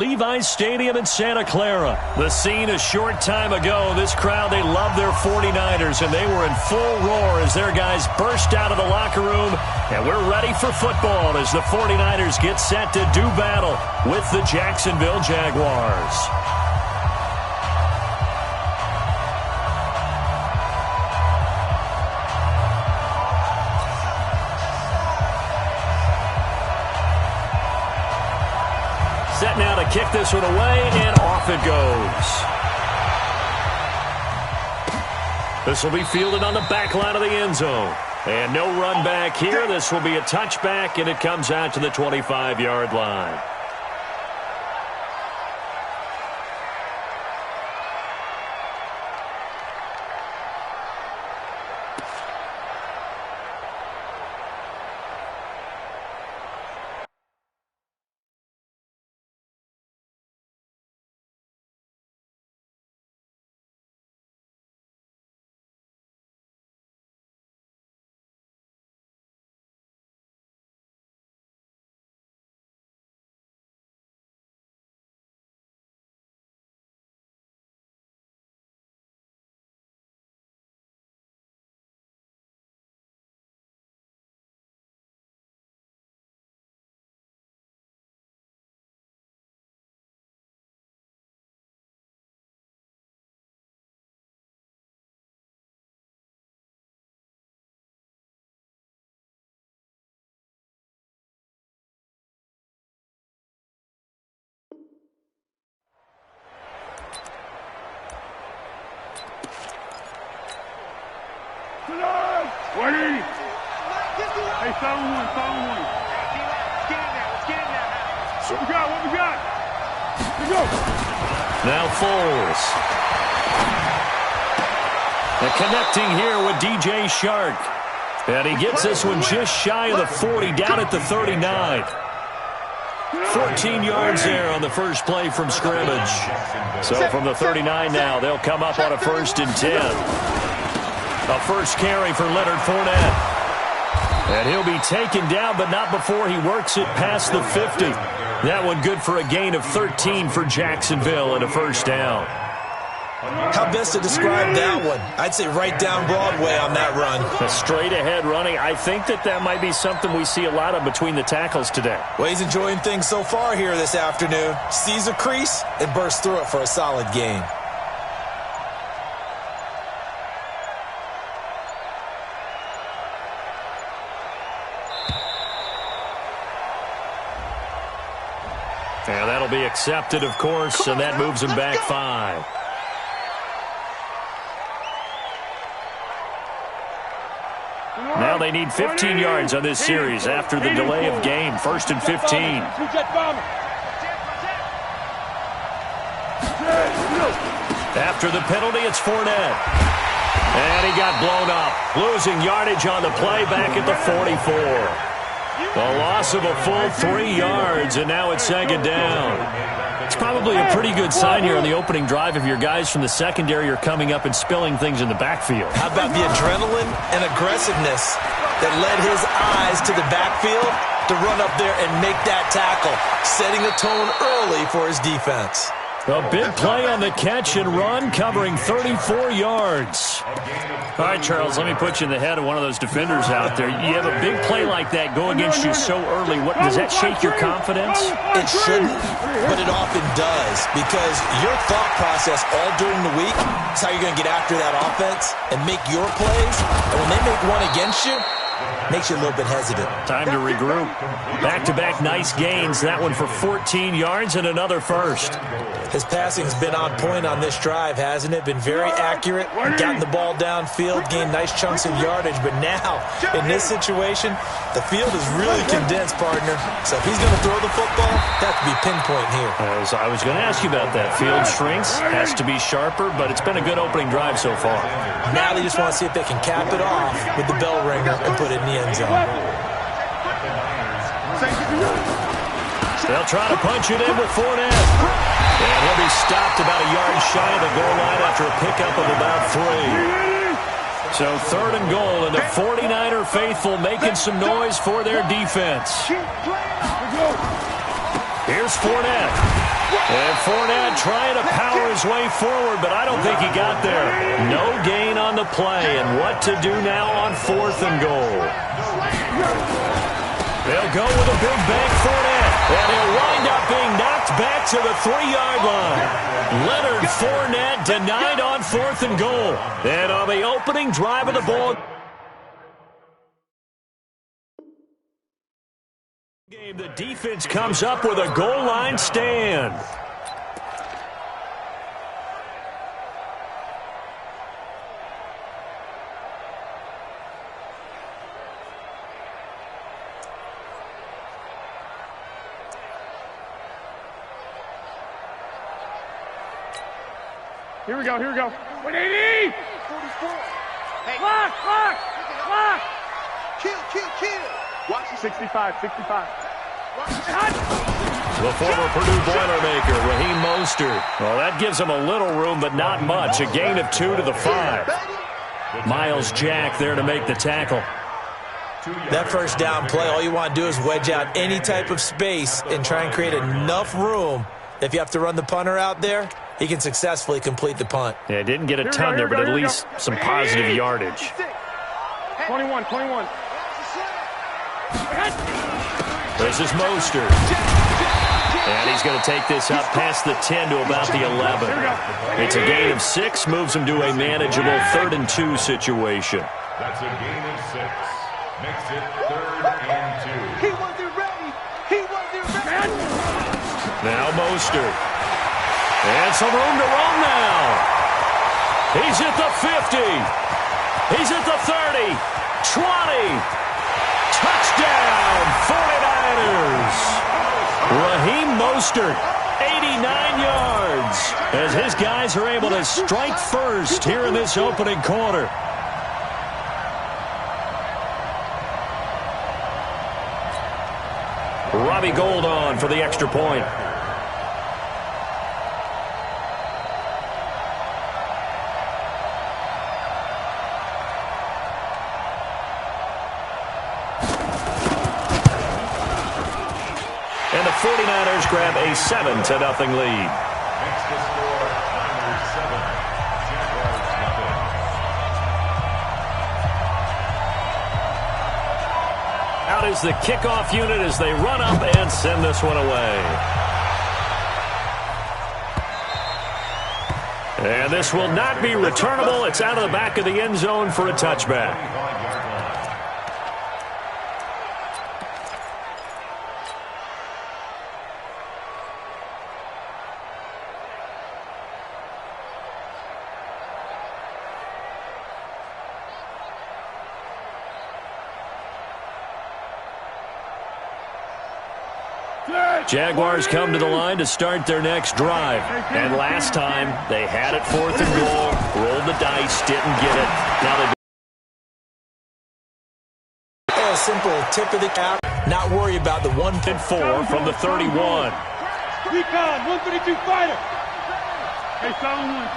Levi's Stadium in Santa Clara. The scene a short time ago. This crowd, they love their 49ers, and they were in full roar as their guys burst out of the locker room. And we're ready for football as the 49ers get set to do battle with the Jacksonville Jaguars. Set now to kick this one away, and off it goes. This will be fielded on the back line of the end zone. And no run back here. This will be a touchback, and it comes out to the 25-yard line. Hey, found one. What we got? Let's go. Now Foles. And connecting here with DJ Shark. And he gets this one just shy of the 40, down at the 39. 14 yards there on the first play from scrimmage. So from the 39 now, they'll come up on a 1st and 10. A first carry for Leonard Fournette. And he'll be taken down, but not before he works it past the 50. That one good for a gain of 13 for Jacksonville and a first down. How best to describe that one? I'd say right down Broadway on that run. A straight ahead running. I think that might be something we see a lot of between the tackles today. Well, he's enjoying things so far here this afternoon. Sees a crease and bursts through it for a solid gain. And that'll be accepted, of course, and that moves him back 5. Now they need 15 yards on this series after the delay of game. 1st and 15. After the penalty, it's Fournette. And he got blown up. Losing yardage on the play back at the 44. A loss of a full 3 yards, and now it's 2nd down. It's probably a pretty good sign here on the opening drive if your guys from the secondary are coming up and spilling things in the backfield. How about the adrenaline and aggressiveness that led his eyes to the backfield to run up there and make that tackle, setting the tone early for his defense. A big play on the catch and run, covering 34 yards. All right, Charles, let me put you in the head of one of those defenders out there. You have a big play like that go against you so early. Does that shake your confidence? It shouldn't, but it often does, because your thought process all during the week is how you're going to get after that offense and make your plays. And when they make one against you, makes you a little bit hesitant. Time to regroup. Back-to-back nice gains. That one for 14 yards and another first. His passing's been on point on this drive, hasn't it? Been very accurate, gotten the ball downfield, gained nice chunks of yardage. But now, in this situation, the field is really condensed, partner. So if he's going to throw the football, that has to be pinpoint here. I was going to ask you about that. Field shrinks, has to be sharper, but it's been a good opening drive so far. Now they just want to see if they can cap it off with the bell ringer and put it in the end zone. They'll try to punch it in with Fournette. And he'll be stopped about a yard shy of the goal line after a pickup of about 3. So 3rd and goal, and the 49er faithful making some noise for their defense. Here's Fournette. And Fournette trying to power his way forward, but I don't think he got there. No gain on the play, and what to do now on 4th and goal. They'll go with a big bank Fournette, and he'll wind up being knocked back to the 3-yard line. Leonard Fournette denied on 4th and goal. And on the opening drive of the ball game, the defense comes up with a goal line stand. Here we go, here we go. 180! 44. Hey. Lock! Kill. Watch 65. The former Purdue Boilermaker, Raheem Mostert. Well, that gives him a little room, but not much. A gain of 2 to the 5. Miles Jack there to make the tackle. That first down play, all you want to do is wedge out any type of space and try and create enough room. If you have to run the punter out there, he can successfully complete the punt. Yeah, didn't get a ton there, but at least some positive yardage. 21. This is Mostert. And he's going to take this up past the 10 to about the 11. It's a gain of 6, moves him to a manageable 3rd and 2 situation. That's a gain of 6. Makes it 3rd and 2. He wasn't ready. Now Mostert. And some room to roam now. He's at the 50. He's at the 30. 20. Touchdown, 49ers. Raheem Mostert, 89 yards, as his guys are able to strike first here in this opening quarter. Robbie Gould on for the extra point. And the 49ers grab a 7-0 lead. Makes the score Niners 7, Jaguars nothing. Out is the kickoff unit as they run up and send this one away. And this will not be returnable. It's out of the back of the end zone for a touchback. Jaguars come to the line to start their next drive. And last time, they had it 4th and goal, rolled the dice, didn't get it. Now they a simple tip of the cap, not worry about the 1 and 4 from the 31. Recon, 132 fighter. Hey, solid one.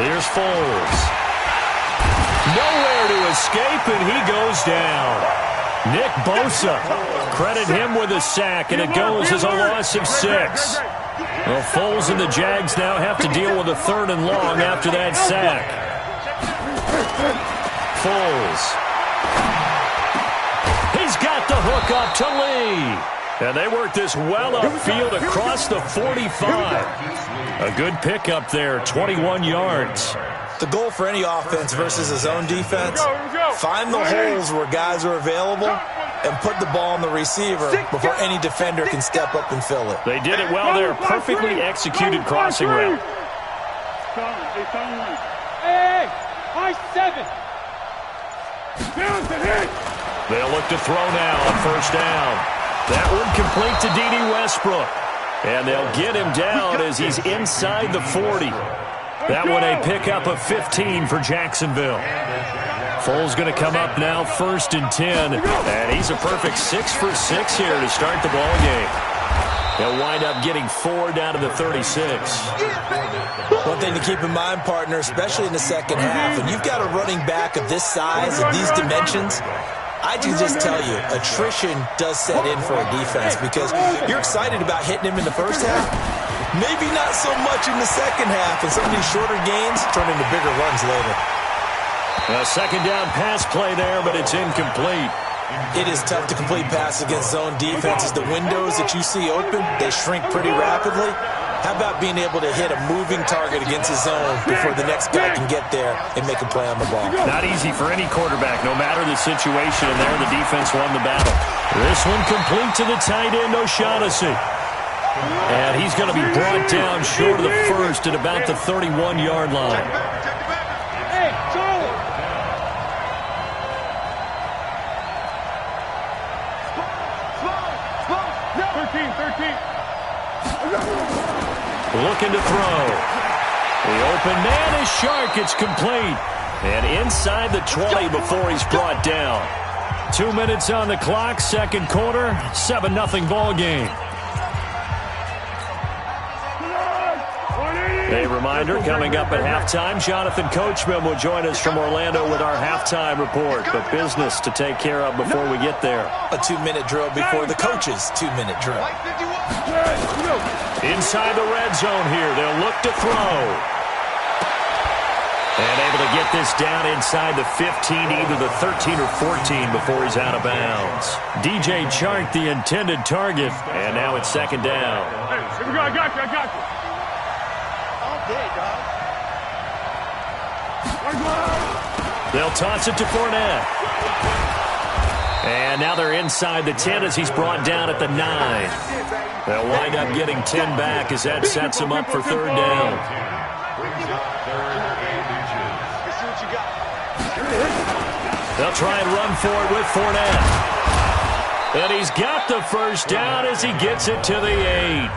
Here's Foles. Nowhere to escape, and he goes down. Nick Bosa, credit him with a sack, and it goes as a loss of 6. Well, Foles and the Jags now have to deal with a 3rd and long after that sack. Foles. He's got the hook up to Lee. And they work this well upfield across the 45. A good pickup there, 21 yards. The goal for any offense versus his own defense, find the holes where guys are available and put the ball on the receiver before any defender can step up and fill it. They did it well there. Perfectly executed crossing route. Hey, high 7. They'll look to throw now on 1st down. That one complete to D.D. Westbrook. And they'll get him down as he's inside the 40. That one a pickup of 15 for Jacksonville. Foles going to come up now 1st and 10. And he's a perfect 6 for 6 here to start the ball game. They'll wind up getting 4 down to the 36. One thing to keep in mind, partner, especially in the second half, when you've got a running back of this size, of these dimensions, I can just tell you, attrition does set in for a defense because you're excited about hitting him in the first half. Maybe not so much in the second half, and some of these shorter gains turn into bigger runs later. A second down pass play there, but it's incomplete. It is tough to complete passes against zone defenses. The windows that you see open, they shrink pretty rapidly. How about being able to hit a moving target against his zone before the next guy can get there and make a play on the ball? Not easy for any quarterback, no matter the situation, and there the defense won the battle. This one complete to the tight end, O'Shaughnessy. And he's going to be brought down short of the first at about the 31-yard line. Hey, Charlie! Slow! 13. Looking to throw. The open man is Shark. It's complete. And inside the 20 before he's brought down. 2 minutes on the clock, second quarter, 7-0 ball game. A reminder, coming up at halftime, Jonathan Coachman will join us from Orlando with our halftime report. But business to take care of before we get there. A 2-minute drill before the coach's 2-minute drill. Inside the red zone here, they'll look to throw. And able to get this down inside the 15, either the 13 or 14 before he's out of bounds. DJ Chark, the intended target, and now it's second down. Hey, here we go, I got you. They'll toss it to Fournette. And now they're inside the 10 as he's brought down at the 9. They'll wind up getting 10 back as that sets him up for third down. They'll try and run for it with Fournette. And he's got the first down as he gets it to the 8.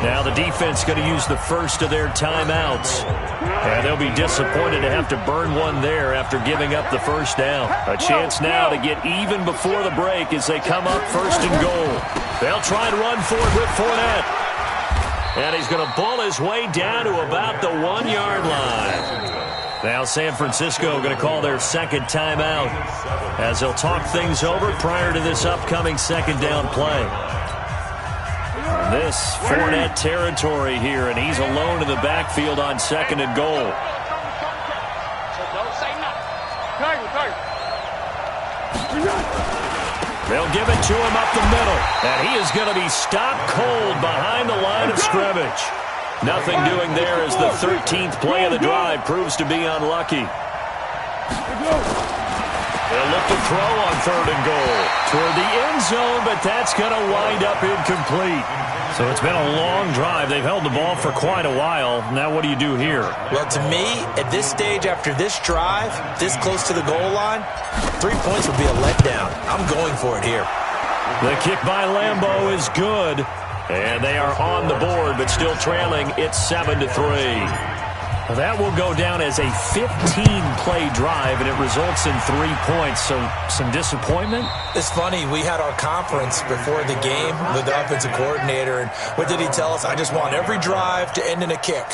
Now the defense going to use the first of their timeouts. And they'll be disappointed to have to burn one there after giving up the first down. A chance now to get even before the break as they come up first and goal. They'll try and run for it with Fournette. And he's going to bull his way down to about the 1-yard line. Now San Francisco going to call their second timeout as they'll talk things over prior to this upcoming second down play. This Fournette territory here, and he's alone in the backfield on second and goal. They'll give it to him up the middle, and he is going to be stopped cold behind the line of scrimmage. Nothing doing there as the 13th play of the drive proves to be unlucky. They'll look to throw on third and goal toward the end zone, but that's going to wind up incomplete. So it's been a long drive. They've held the ball for quite a while. Now what do you do here? Well, to me, at this stage after this drive, this close to the goal line, 3 points would be a letdown. I'm going for it here. The kick by Lambeau is good. And they are on the board, but still trailing. It's 7-3. That will go down as a 15-play drive, and it results in 3 points. So some disappointment? It's funny. We had our conference before the game with the offensive coordinator, and what did he tell us? I just want every drive to end in a kick,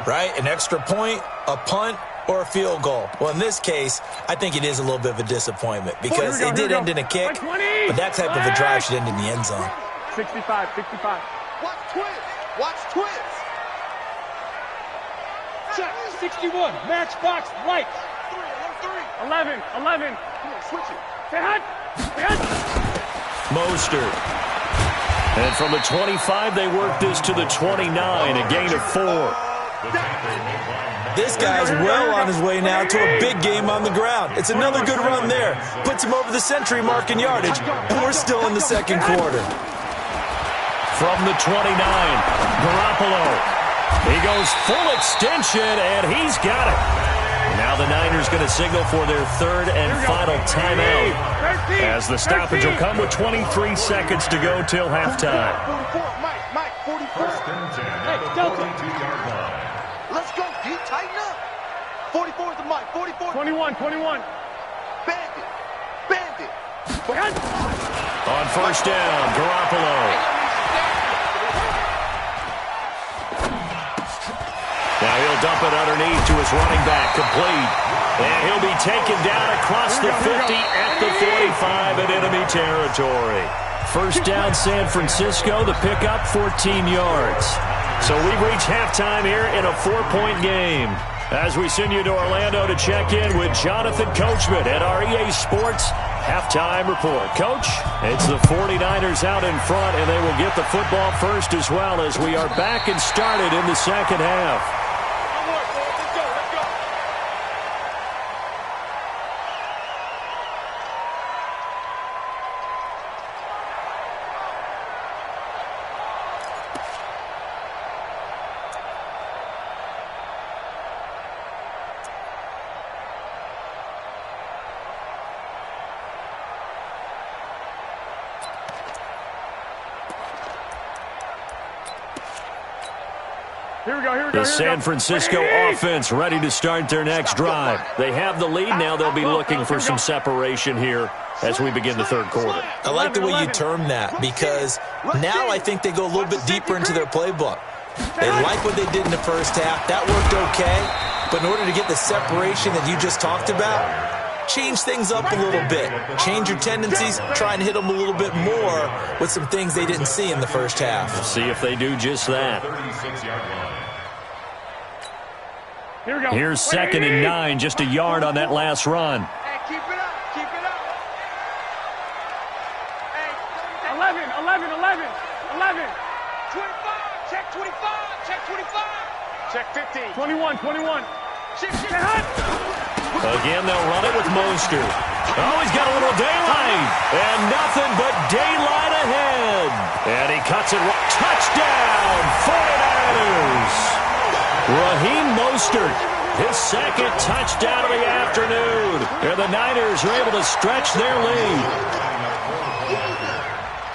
right? An extra point, a punt, or a field goal. Well, in this case, I think it is a little bit of a disappointment because it did end in a kick, but that type of a drive should end in the end zone. 65. Watch twist. Check. 61. Matchbox lights. 11. Come on, switch it. Say hut. Mostert. And from the 25, they work this to the 29, a gain of 4. This guy's well on his way now to a big game on the ground. It's another good run there. Puts him over the century mark in yardage, and we're still in the second quarter. From the 29, Garoppolo. He goes full extension, and he's got it. Now the Niners going to signal for their third and final timeout as the stoppage will come with 23 seconds to go till halftime. 44, Mike, 44. Hey, Delta. Let's go, D, tighten up. 44 is the Mike, 44. 21. Bandit. On first down, Garoppolo. Now he'll dump it underneath to his running back, complete. And he'll be taken down across the 50 at the 45 in enemy territory. First down, San Francisco. The pickup, 14 yards. So we've reached halftime here in a 4-point game. As we send you to Orlando to check in with Jonathan Coachman at our EA Sports Halftime Report. Coach, it's the 49ers out in front, and they will get the football first as well as we are back and started in the second half. The San Francisco offense ready to start their next drive. They have the lead now. They'll be looking for some separation here as we begin the third quarter. I like the way you term that because now I think they go a little bit deeper into their playbook. They like what they did in the first half. That worked okay. But in order to get the separation that you just talked about, change things up a little bit. Change your tendencies, try and hit them a little bit more with some things they didn't see in the first half. We'll see if they do just that. Here's 2nd and 9, just a yard on that last run. Hey, keep it up, keep it up. Hey, 11, 11, 11, 11. 25, check 25, check 25. Check 15. 21, 21. Check, check. Again, they'll run it with Mostert. Oh, he's got a little daylight. And nothing but daylight ahead. And he cuts it. Touchdown, 49ers. Raheem Mostert, his second touchdown of the afternoon. And the Niners are able to stretch their lead.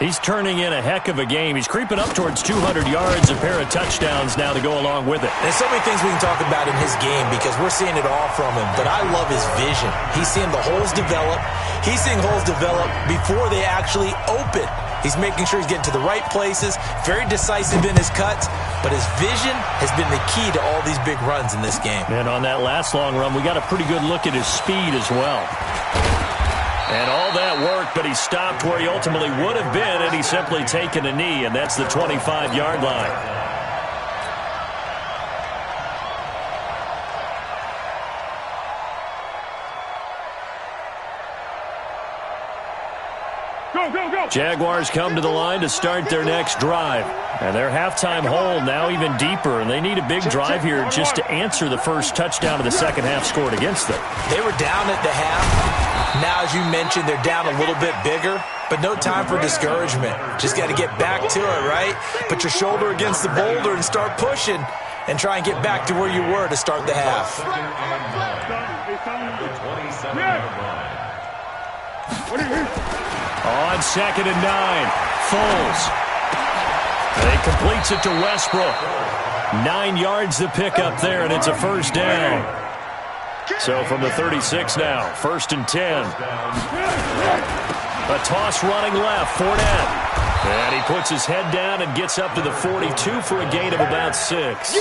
He's turning in a heck of a game. He's creeping up towards 200 yards, a pair of touchdowns now to go along with it. There's so many things we can talk about in his game because we're seeing it all from him. But I love his vision. He's seeing the holes develop. He's seeing holes develop before they actually open. He's making sure he's getting to the right places, very decisive in his cuts, but his vision has been the key to all these big runs in this game. And on that last long run, we got a pretty good look at his speed as well. And all that worked, but he stopped where he ultimately would have been, and he's simply taken a knee, and that's the 25-yard line. Jaguars come to the line to start their next drive. And their halftime hole now even deeper, and they need a big drive here just to answer the first touchdown of the second half scored against them. They were down at the half. Now, as you mentioned, they're down a little bit bigger, but no time for discouragement. Just got to get back to it, right? Put your shoulder against the boulder and start pushing and try and get back to where you were to start the half. On 2nd and 9, Foles. They completes it to Westbrook. 9 yards to pick up there, and it's a first down. So from the 36 now, 1st and 10. A toss running left, Fournette. And he puts his head down and gets up to the 42 for a gain of about 6.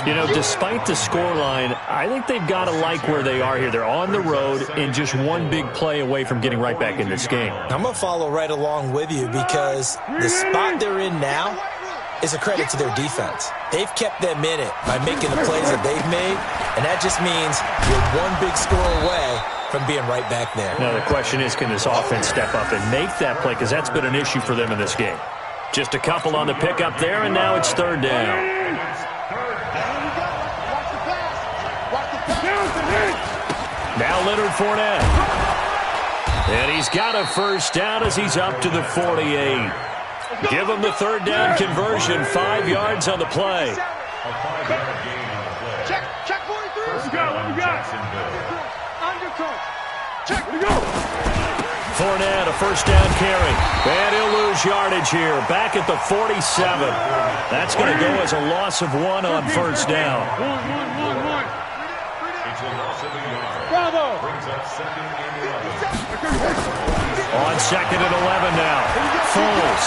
You know, despite the scoreline, I think they've got to like where they are here. They're on the road and just one big play away from getting right back in this game. I'm going to follow right along with you because the spot they're in now is a credit to their defense. They've kept them in it by making the plays that they've made, and that just means you're one big score away from being right back there. Now, the question is, can this offense step up and make that play? Because that's been an issue for them in this game. Just a couple on the pickup there, and now it's 3rd down. Now Leonard Fournette. And he's got a first down as he's up to the 48. Give him the 3rd down conversion, 5 yards on the play. Check 43. What we got? Undercut. Check. Here we go. Fournette, a first down carry. And he'll lose yardage here. Back at the 47. That's going to go as a loss of 1 on first down. One. It's a loss of a yard. Bravo. Brings up 2nd and 11. On 2nd and 11 now. Foles.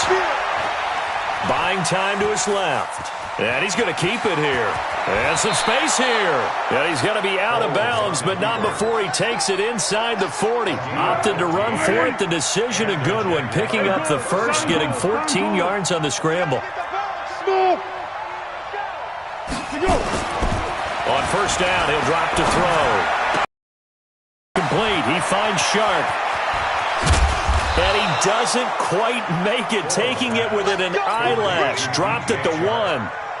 By Buying time to his left. And he's going to keep it here. And some space here. And he's going to be out of bounds, but not before he takes it inside the 40. Opted to run for it. The decision a good one. Picking up the first, getting 14 yards on the scramble. On first down, he'll drop to throw. Complete. He finds Sharp. And he doesn't quite make it, taking it within an eyelash. Dropped at the 1.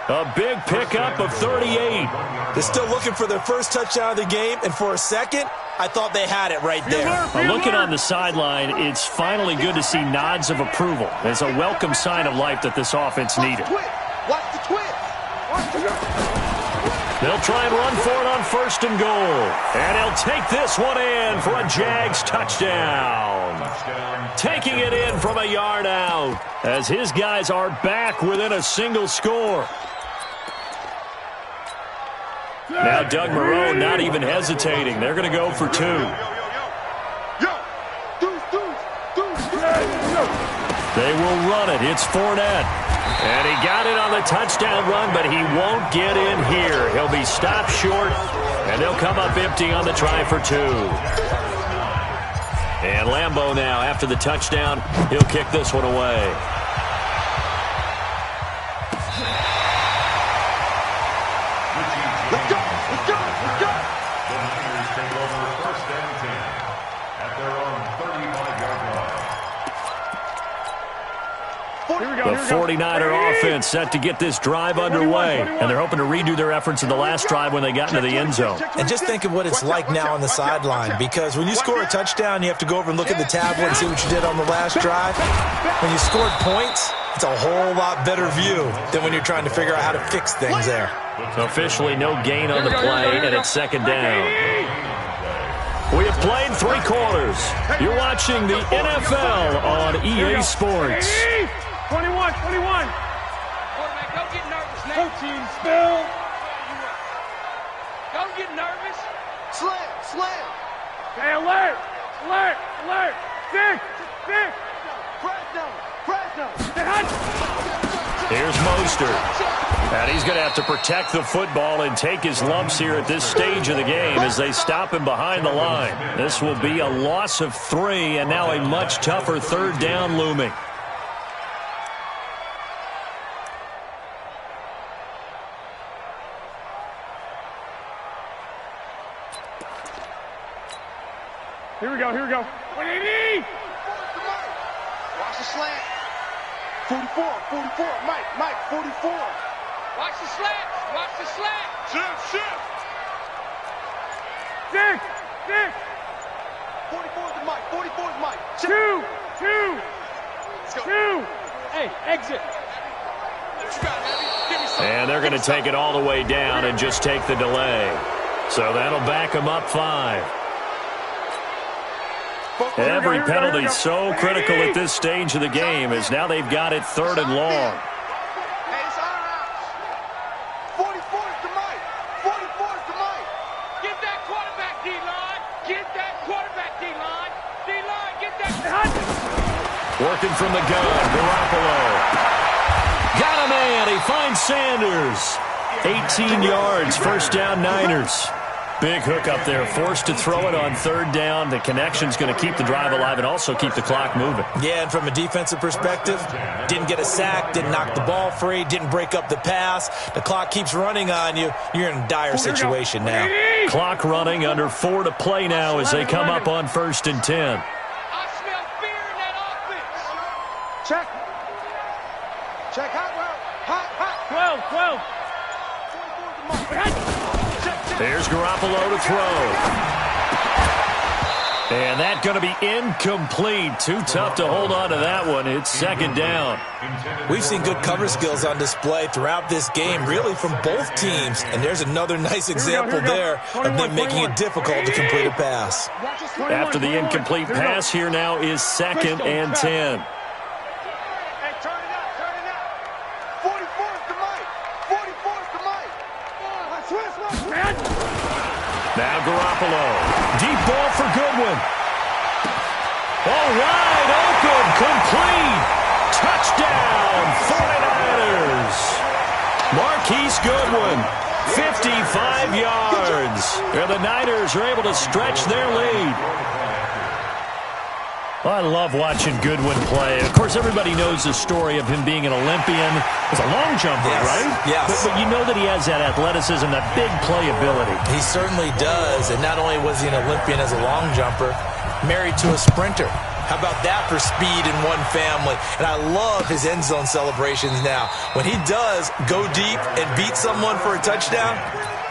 A big pickup of 38. They're still looking for their first touchdown of the game, and for a second, I thought they had it right there. Looking on the sideline, it's finally good to see nods of approval. It's a welcome sign of life that this offense needed. Watch the twist. They'll try and run for it on first and goal. And he'll take this one in for a Jags touchdown. Taking it in from a yard out as his guys are back within a single score. Now Doug Moreau not even hesitating. They're going to go for 2. They will run it. It's Fournette. And he got it on the touchdown run, but he won't get in here. He'll be stopped short, and they'll come up empty on the try for 2. And Lambeau now, after the touchdown, he'll kick this one away. Let's go. Let's go. Let's go. The Niners take over first and 10 at their own 35-yard line. The 49er offense set to get this drive underway, and they're hoping to redo their efforts in the last drive when they got into the end zone. And just think of what it's like now on the sideline, because when you score a touchdown, you have to go over and look at the tablet and see what you did on the last drive. When you scored points, it's a whole lot better view than when you're trying to figure out how to fix things there. Officially no gain on the play, and it's second down. We have played 3 quarters. You're watching the NFL on EA Sports. 21. Quarterback, don't get nervous now. 14, spill. Don't get nervous. Slam. Hey, alert. 6. Fresno. Here's Mostert. And he's going to have to protect the football and take his lumps here at this stage of the game as they stop him behind the line. This will be a loss of 3, and now a much tougher third down looming. Here we go. 180. Watch the slant. 44. Mike, 44. Watch the slant. Shift. 6. 44 is Mike. 2. Hey, exit. And they're going to take it all the way down and just take the delay. So that'll back them up 5. Every penalty so critical at this stage of the game as now they've got it 3rd and long. Hey, it's our house. 44 is to Mike. Get that quarterback, D-line. Get that. Working from the gun, Garoppolo. Got a man. He finds Sanders. 18 yards, first down Niners. Big hook up there, forced to throw it on 3rd down. The connection's going to keep the drive alive and also keep the clock moving. Yeah, and from a defensive perspective, didn't get a sack, didn't knock the ball free, didn't break up the pass. The clock keeps running on you. You're in a dire situation now. Clock running, under 4 to play now as they come up on 1st and 10. I smell fear in that offense. Check. Hot. 12. There's Garoppolo to throw. And that's going to be incomplete. Too tough to hold on to that one. It's 2nd down. We've seen good cover skills on display throughout this game, really from both teams. And there's another nice example there of them making it difficult to complete a pass. After the incomplete pass, here now is 2nd and 10. Hey, turn it up. 44 is to Mike. Now Garoppolo. Deep ball for Goodwin. All right, open, complete. Touchdown, 49ers. 55 yards. And the Niners are able to stretch their lead. I love watching Goodwin play. Of course, everybody knows the story of him being an Olympian. He's a long jumper, right? Yes. But you know that he has that athleticism, that big playability. He certainly does. And not only was he an Olympian as a long jumper, married to a sprinter. How about that for speed in one family? And I love his end zone celebrations now. When he does go deep and beat someone for a touchdown,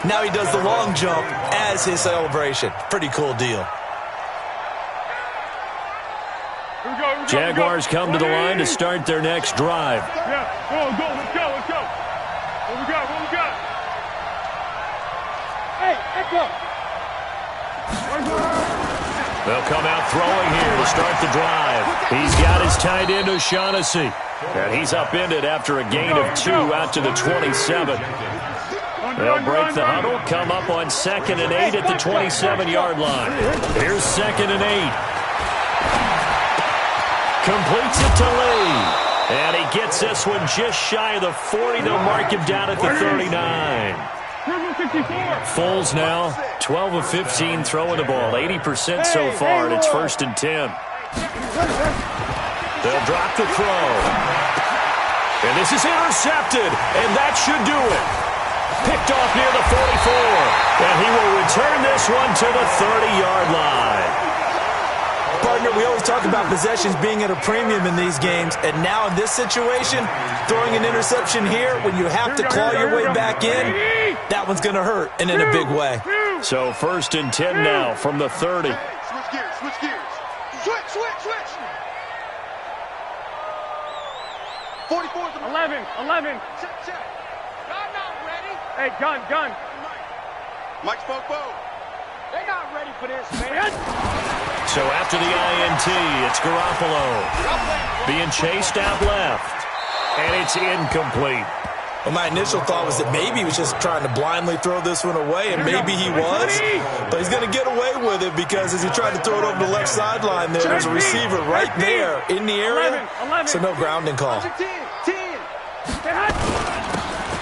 now he does the long jump as his celebration. Pretty cool deal. Jaguars come to the line to start their next drive. Yeah, go, let's go. What we got? Hey, let's go. They'll come out throwing here to start the drive. He's got his tight end, O'Shaughnessy. And he's upended after a gain of 2 out to the 27. They'll break the huddle, come up on 2nd and 8 at the 27-yard line. Here's 2nd and 8. Completes it to Lee. And he gets this one just shy of the 40. They'll mark him down at the 39. Foles now, 12 of 15 throwing the ball, 80% so far, and it's 1st and 10. They'll drop the throw. And this is intercepted, and that should do it. Picked off near the 44, and he will return this one to the 30-yard line. Partner, we always talk about possessions being at a premium in these games, and now in this situation, throwing an interception here when you have to claw your way back in, that one's going to hurt, and in a big way. So 1st and 10 now from the 30. Switch gears. Switch. 44. 11. Check. Gun not ready. Hey, gun. Mike spoke. They're not ready for this, man. So after the INT, it's Garoppolo being chased out left, and it's incomplete. Well, my initial thought was that maybe he was just trying to blindly throw this one away, and maybe he was, but he's going to get away with it because as he tried to throw it over the left sideline there's a receiver right there in the area, so no grounding call. 10.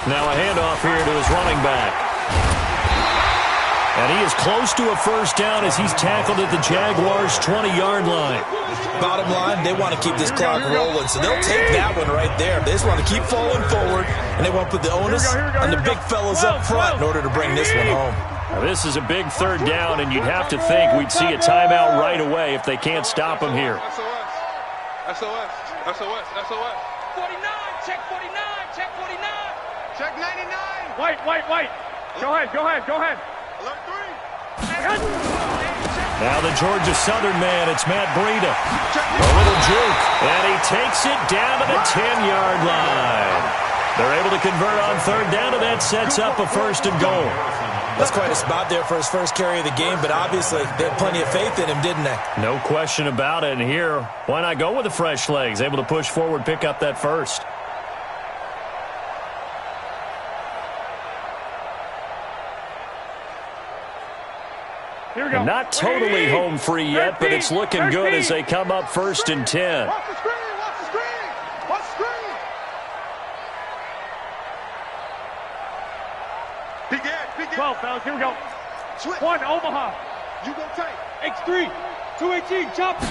Now a handoff here to his running back. And he is close to a 1st down as he's tackled at the Jaguars' 20-yard line. Bottom line, they want to keep this clock rolling, so they'll take that one right there. They just want to keep falling forward, and they want to put the onus on the big fellas up front in order to bring this one home. Now, this is a big 3rd down, and you'd have to think we'd see a timeout right away if they can't stop him here. SOS. 49, check 49. Check 99. White. Go ahead. Alert 3. Now the Georgia Southern man, it's Matt Breida. A little juke, and he takes it down to the 10-yard line. They're able to convert on 3rd down, and that sets up a 1st and goal. That's quite a spot there for his first carry of the game, but obviously they had plenty of faith in him, didn't they? No question about it, and here, why not go with the fresh legs? Able to push forward, pick up that 1st. And not totally home free yet, but it's looking good as they come up 1st and 10. Watch the screen. Peek 12, fellas, here we go. Switch. 1, Omaha. You go take. X3, 218, chop.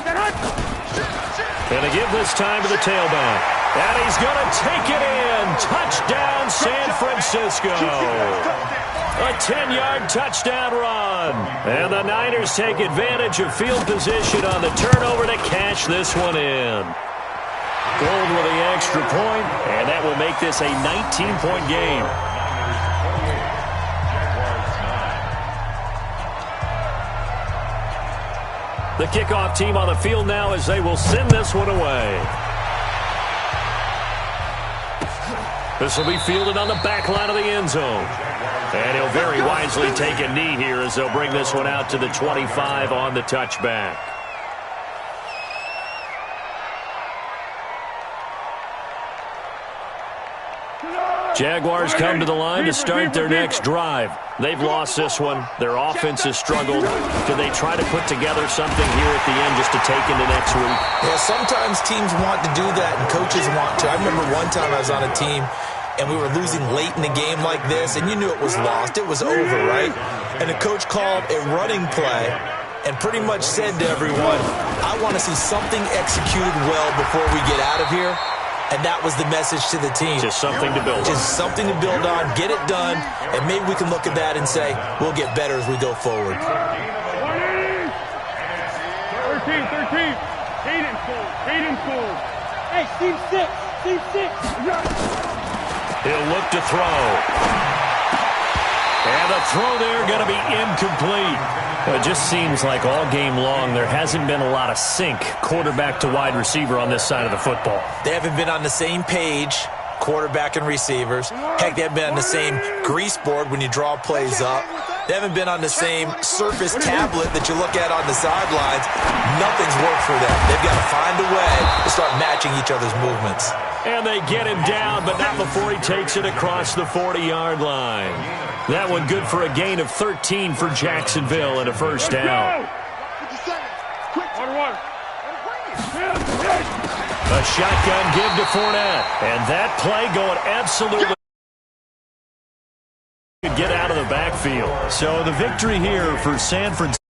And to give this time to the tailback. And he's going to take it in. Touchdown, San Francisco. A 10-yard touchdown run. And the Niners take advantage of field position on the turnover to cash this one in. Gold with the extra point, and that will make this a 19-point game. The kickoff team on the field now as they will send this one away. This will be fielded on the back line of the end zone. And he'll very wisely take a knee here as they'll bring this one out to the 25 on the touchback. Jaguars come to the line to start their next drive. They've lost this one. Their offense has struggled. Do they try to put together something here at the end just to take into next week? Yeah, sometimes teams want to do that and coaches want to. I remember one time I was on a team and we were losing late in the game like this, and you knew it was lost. It was over, right? And the coach called a running play and pretty much said to everyone, I want to see something executed well before we get out of here. And that was the message to the team. Just something to build on. Just something to build on, get it done, and maybe we can look at that and say, we'll get better as we go forward. 13. Hayden full. Hey, Steve 6. He'll look to throw. And the throw there going to be incomplete. Well, it just seems like all game long there hasn't been a lot of sync quarterback to wide receiver on this side of the football. They haven't been on the same page, quarterback and receivers. Heck, they haven't been on the same grease board when you draw plays up. They haven't been on the same Surface tablet that you look at on the sidelines. Nothing's worked for them. They've got to find a way to start matching each other's movements. And they get him down, but not before he takes it across the 40-yard line. That one good for a gain of 13 for Jacksonville and a first down. A shotgun give to Fournette. And that play going absolutely get out of the backfield. So the victory here for San Francisco.